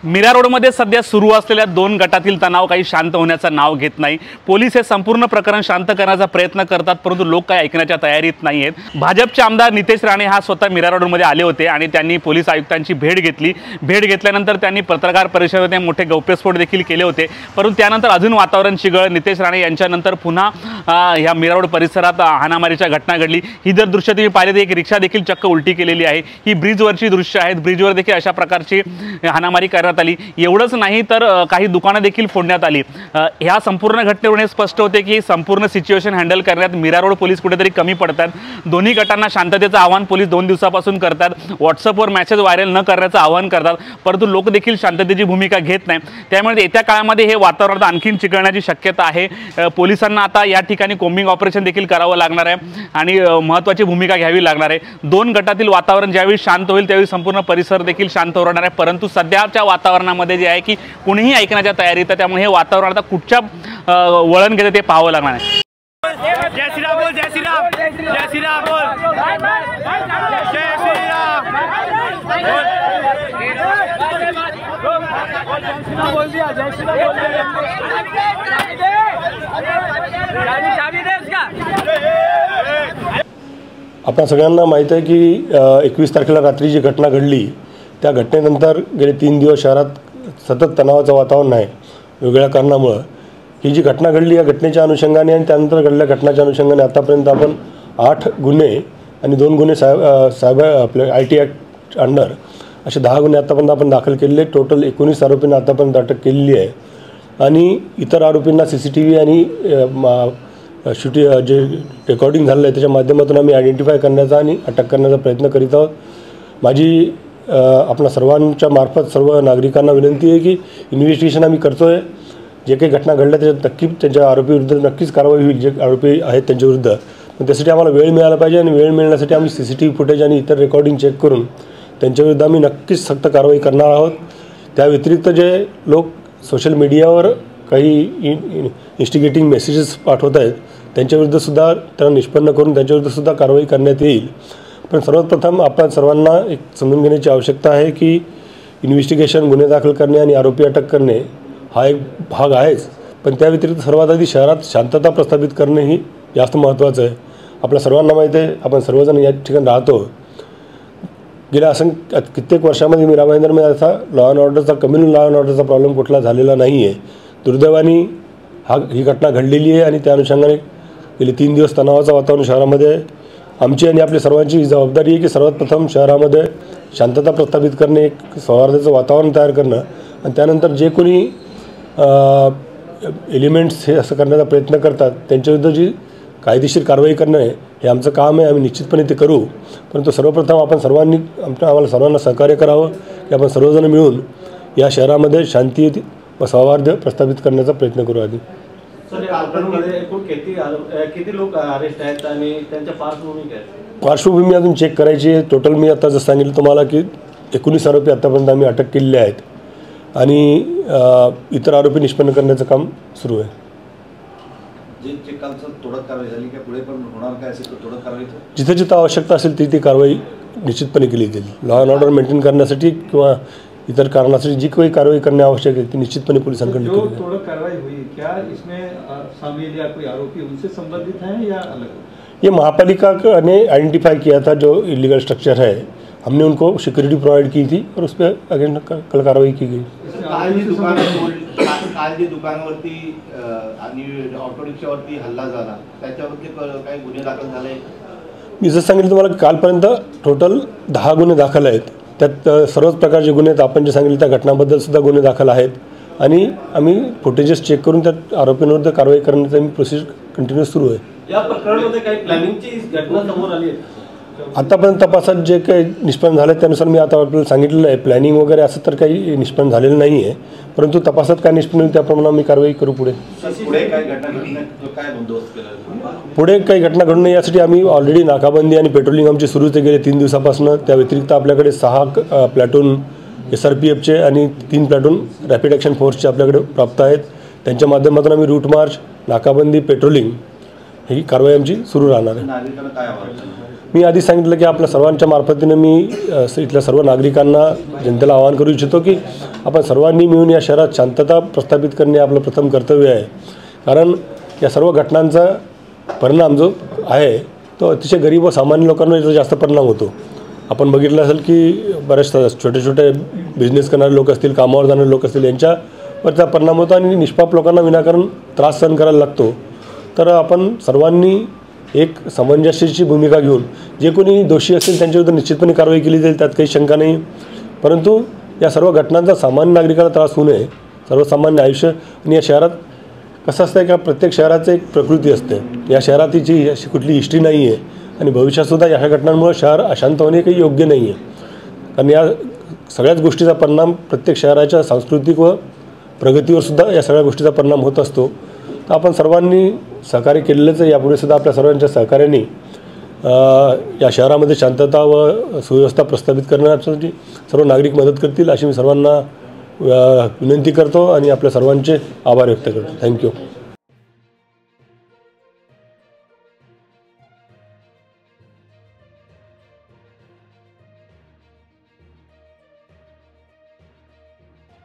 मीरा रोडमध्ये सध्या सुरू असलेल्या दोन गटातील तणाव काही शांत होण्याचं नाव घेत नाही। पोलीस हे संपूर्ण प्रकरण शांत करण्याचा प्रयत्न करतात, परंतु लोक काही ऐकण्याच्या तयारीत नाही आहेत। भाजपचे आमदार नितेश राणे हा स्वतः मीरा रोडमध्ये आले होते आणि त्यांनी पोलीस आयुक्तांची भेट घेतली। भेट घेतल्यानंतर त्यांनी पत्रकार परिषदेत मोठे गौप्यस्फोट देखील केले होते, परंतु त्यानंतर अजून वातावरण चिघळलं। नितेश राणे यांच्यानंतर पुन्हा ह्या मीरा रोड परिसरात हाणामारीच्या घटना घडली। ही जर दृश्य तुम्ही पाहिले तर एक रिक्षा देखील चक्क उलटी केलेली आहे। ही ब्रिजवरची दृश्य आहेत। ब्रिजवर देखील अशा प्रकारची हाणामारी करण्यात आली। एवढंच नाही तर काही दुकानं देखील फोडण्यात आली। ह्या संपूर्ण घटनेवरून हे स्पष्ट होते की संपूर्ण सिच्युएशन हँडल करण्यात मीरा रोड पोलीस कुठेतरी कमी पडतात। दोन्ही गटांना शांततेचं आवाहन पोलीस 2 दिवसापासून करतात। व्हॉट्सअपवर मेसेज व्हायरल न करण्याचं आवाहन करतात, परंतु लोक देखील शांततेची भूमिका घेत नाही। त्यामुळे येत्या काळामध्ये हे वातावरण आणखीन चिघळण्याची शक्यता आहे। पोलिसांना आता या ठिकाणी कोम्बिंग ऑपरेशन देखील करावं लागणार आहे आणि महत्त्वाची भूमिका घ्यावी लागणार आहे। दोन गटातील वातावरण ज्यावेळी शांत होईल त्यावेळी संपूर्ण परिसर देखील शांत होणार आहे, परंतु सध्याच्या वातावरणामध्ये जे आहे की कुणीही ऐकण्याच्या तयारीत आहे। त्यामुळे हे वातावरण आता कुठच्या वळण घेते ते पाहावं लागणार आहे। जय श्री राम बोल, जय श्री राम, जय श्री राम बोल, जय श्री राम बोल दिया, जय श्री राम बोल दिया। आपल्या सगळ्यांना माहीत आहे की 21 तारखेला रात्री जी घटना घडली त्या घटनेनंतर गेले 3 दिवस शहरात सतत तणावाचं वातावरण आहे। वेगवेगळ्या कारणामुळे ही जी घटना घडली या घटनेच्या अनुषंगाने आणि त्यानंतर घडलेल्या घटनाच्या अनुषंगाने आतापर्यंत आपण 8 गुन्हे आणि 2 गुन्हे सायबर आपले IT ॲक्ट अंडर असे 10 गुन्हे आतापर्यंत आपण दाखल केलेले। टोटल 19 आरोपींना आतापर्यंत अटक केलेली आहे आणि इतर आरोपींना CCTV आणि जे रेकॉर्डिंग झालेलं आहे त्याच्या माध्यमातून आम्ही आयडेंटिफाय करण्याचा आणि अटक करण्याचा प्रयत्न करीत आहोत। माझी आपल्या सर्वांच्या मार्फत सर्व नागरिकांना विनंती आहे की इन्व्हेस्टिगेशन आम्ही करतो आहे। जे काही घटना घडल्या त्याच्यात नक्की त्यांच्या आरोपीविरुद्ध नक्कीच कारवाई होईल, जे आरोपी आहेत त्यांच्याविरुद्ध। पण त्यासाठी आम्हाला वेळ मिळाला पाहिजे आणि वेळ मिळण्यासाठी आम्ही CCTV फुटेज आणि इतर रेकॉर्डिंग चेक करून त्यांच्याविरुद्ध आम्ही नक्कीच सक्त कारवाई करणार आहोत। त्या व्यतिरिक्त जे लोक सोशल मीडियावर काही इन्स्टिगेटिंग मेसेजेस पाठवत आहेत त्यांच्याविरुद्धसुद्धा त्यांना निष्पन्न करून त्यांच्याविरुद्धसुद्धा कारवाई करण्यात येईल। पण सर्वप्रथम आपण सर्वांना एक समजून घेण्याची आवश्यकता आहे की इन्व्हेस्टिगेशन, गुन्हे दाखल करणे आणि आरोपी अटक करणे हा एक भाग आहेच, पण त्या व्यतिरिक्त सर्वात आधी शहरात शांतता प्रस्थापित करणे ही जास्त महत्त्वाचं आहे। आपल्या सर्वांना माहिती आहे, आपण सर्वजण या ठिकाणी राहतो। गेल्या कित्येक वर्षामध्ये मीरा भाईंदरमध्ये असा लॉ अँड ऑर्डरचा कम्युनल लॉ अँड ऑर्डरचा प्रॉब्लेम कुठला झालेला नाही आहे। दुर्दैवाने ही घटना घडलेली आहे आणि त्या अनुषंगाने गेले 3 दिवस तणावाचं वातावरण शहरामध्ये आहे। आमची आणि आपल्या सर्वांची जबाबदारी आहे की सर्वात प्रथम शहरामध्ये शांतता प्रस्थापित करणे, एक सौहार्दाचं वातावरण तयार करणं आणि त्यानंतर जे कोणी एलिमेंट्स हे असं करण्याचा प्रयत्न करतात त्यांच्याविरुद्ध जी कायदेशीर कारवाई करणं हे आमचं काम आहे। आम्ही निश्चितपणे ते करू, परंतु सर्वप्रथम आपण सर्वांनी आम्हाला सर्वांना सहकार्य करावं की आपण सर्वजण मिळून या शहरामध्ये शांती व सौहार्द प्रस्थापित करण्याचा प्रयत्न करू। आधी किती लोक अरेस्ट आहेत आणि त्यांच्या पार्श्वभूमी अजून चेक करायची आहे। टोटल मी आता जसं सांगितलं तुम्हाला की 19 आरोपी आतापर्यंत आम्ही अटक केलेले आहेत आणि इतर आरोपी निष्पन्न करण्याचं काम सुरू आहे। जिथे जिथे आवश्यकता असेल ती कारवाई निश्चितपणे केली जाईल। लॉ अँड ऑर्डर मेंटेन करण्यासाठी किंवा इतर कारणासाठी जी काही कारवाई करणे आवश्यक आहे ती निश्चितपणे पोलिसांकडून केली जाईल। कार्रवाई हुई क्या इसमें शामिल या कोई आरोपी उनसे संबंधित हैं या अलग? ये महापालिका ने आइडेंटिफाई किया था जो इलीगल स्ट्रक्चर है, हमने उनको सिक्योरिटी प्रोवाइड की थी और उस पर अगेंस्ट कल कार्रवाई की गई। दुकानावरती आणि ऑटो रिक्षावरती हल्ला झाला त्याच्यावरती काही गुन्हे दाखल झाले? मी जसं सांगितलं तुम्हाला कालपर्यंत टोटल 10 गुन्हे दाखल आहेत। त्यात सर्वच प्रकारचे गुन्हे आहेत। आपण जे सांगितलं त्या घटनाबद्दल सुद्धा गुन्हे दाखल आहेत आणि आम्ही फुटेजेस चेक करून त्या आरोपींविरुद्ध कारवाई करण्याची आम्ही प्रोसेस कंटिन्यूस सुरू आहे। या प्रकरणामध्ये काही प्लॅनिंगची घटना समोर आली आहे? आतापर्यंत तपासात जे काही निष्पन्न झाले त्यानुसार मी आता आपल्याला सांगितलेलं आहे। प्लॅनिंग वगैरे असं तर काही निष्पन्न झालेलं नाही आहे, परंतु तपासात काय निष्पन्न होईल त्याप्रमाणे आम्ही कारवाई करू। पुढे काही घटना घडू नये यासाठी आम्ही ऑलरेडी नाकाबंदी आणि पेट्रोलिंग आमची सुरूच आहे गेले 3 दिवसापासून। त्या व्यतिरिक्त आपल्याकडे 6 प्लॅटून SRPFचे आणि 3 प्लॅटून रॅपिड ॲक्शन फोर्सचे आपल्याकडे प्राप्त आहेत। त्यांच्या माध्यमातून आम्ही रूट मार्च, नाकाबंदी, पेट्रोलिंग ही कारवाई आमची सुरू राहणार आहे. नागरिकांना काय आवाहन? मी आधी सांगितलं की आपल्या सर्वांच्या मार्फतीने मी इथल्या सर्व नागरिकांना जनतेला आवाहन करू इच्छितो की आपण सर्वांनी मिळून या शहरात शांतता प्रस्थापित करणे आपलं प्रथम कर्तव्य आहे. कारण या सर्व घटनांचा परिणाम जो आहे तो अतिशय गरीब व सामान्य लोकांवर याचा जास्त परिणाम होतो. आपण बघितलं असेल की बरेच छोटे छोटे बिझनेस करणारे लोक असतील, कामावर जाणारे लोक असतील, यांच्यावरचा परिणाम होतो आणि निष्पाप लोकांना विनाकारण त्रास सहन करायला लागतो. तर आपण सर्वांनी एक सामंजस्याची भूमिका घेऊन जे कोणी दोषी असतील त्यांच्याविरुद्ध निश्चितपणे कारवाई केली जाईल, त्यात काही शंका नाही. परंतु या सर्व घटनांचा सामान्य नागरिकाला त्रास होऊ नये, सर्वसामान्य आयुष्य. आणि या शहरात कसं असतं का प्रत्येक शहराचं एक प्रकृती असते. या शहरातीची अशी कुठली हिस्ट्री नाही आहे आणि भविष्यातसुद्धा या घटनांमुळे शहर अशांत होणे काही योग्य नाही आहे. कारण या सगळ्याच गोष्टीचा परिणाम प्रत्येक शहराच्या सांस्कृतिक व प्रगतीवरसुद्धा या सगळ्या गोष्टीचा परिणाम होत असतो. तर आपण सर्वांनी सहकार्य केलेलंच आहे. यापुढे सुद्धा आपल्या सर्वांच्या सहकार्याने या शहरामध्ये शांतता व सुव्यवस्था प्रस्थापित करण्यासाठी सर्व नागरिक मदत करतील अशी मी सर्वांना विनंती करतो आणि आपल्या सर्वांचे आभार व्यक्त करतो. थँक्यू.